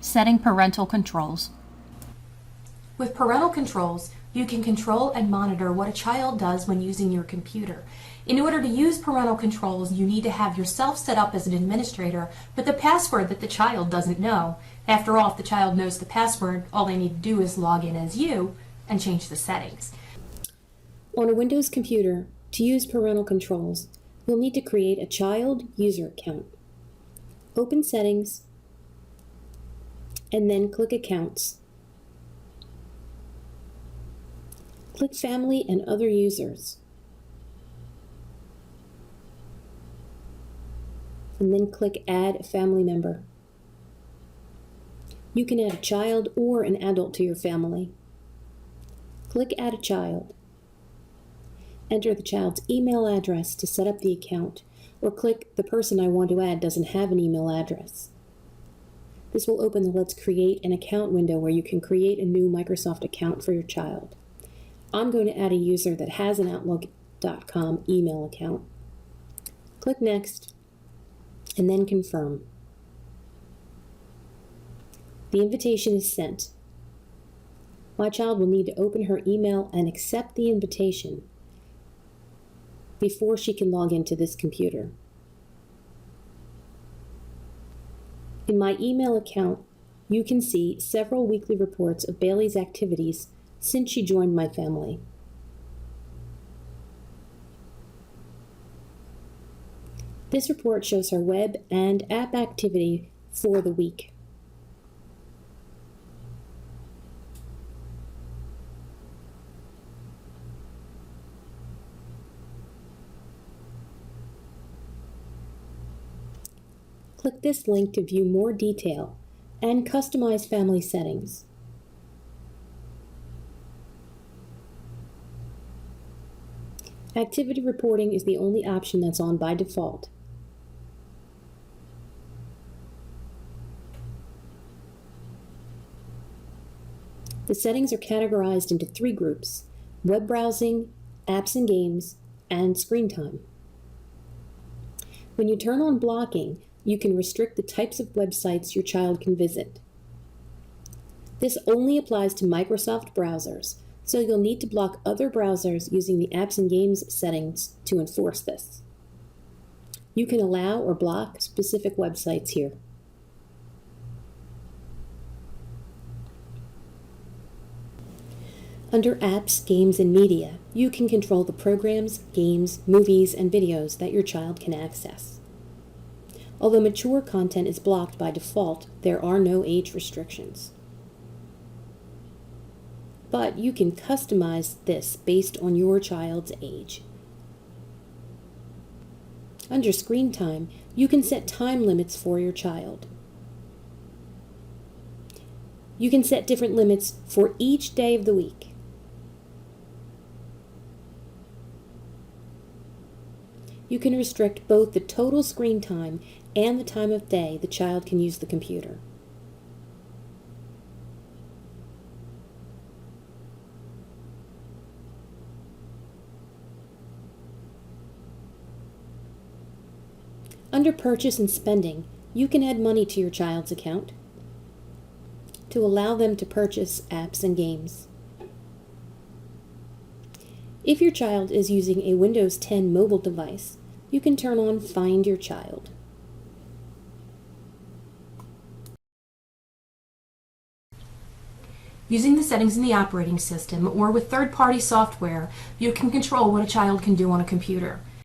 Setting parental controls. With parental controls, you can control and monitor what a child does when using your computer. In order to use parental controls, you need to have yourself set up as an administrator with a password that the child doesn't know. After all, if the child knows the password, all they need to do is log in as you and change the settings. On a Windows computer, to use parental controls, you'll need to create a child user account. Open Settings, and then click Accounts. Click Family and Other Users, and then click Add a Family Member. You can add a child or an adult to your family. Click Add a Child. Enter the child's email address to set up the account, or click the person I want to add doesn't have an email address. This will open the Let's Create an Account window where you can create a new Microsoft account for your child. I'm going to add a user that has an Outlook.com email account. Click Next, and then Confirm. The invitation is sent. My child will need to open her email and accept the invitation before she can log into this computer. In my email account, you can see several weekly reports of Bailey's activities since she joined my family. This report shows her web and app activity for the week. Click this link to view more detail and customize family settings. Activity reporting is the only option that's on by default. The settings are categorized into 3 groups: web browsing, apps and games, and screen time. When you turn on blocking, you can restrict the types of websites your child can visit. This only applies to Microsoft browsers, so you'll need to block other browsers using the Apps and Games settings to enforce this. You can allow or block specific websites here. Under Apps, Games, and Media, you can control the programs, games, movies, and videos that your child can access. Although mature content is blocked by default, there are no age restrictions. But you can customize this based on your child's age. Under Screen Time, you can set time limits for your child. You can set different limits for each day of the week. You can restrict both the total screen time and the time of day the child can use the computer. Under Purchase and Spending, you can add money to your child's account to allow them to purchase apps and games. If your child is using a Windows 10 mobile device, you can turn on Find Your Child. Using the settings in the operating system or with third-party software, you can control what a child can do on a computer.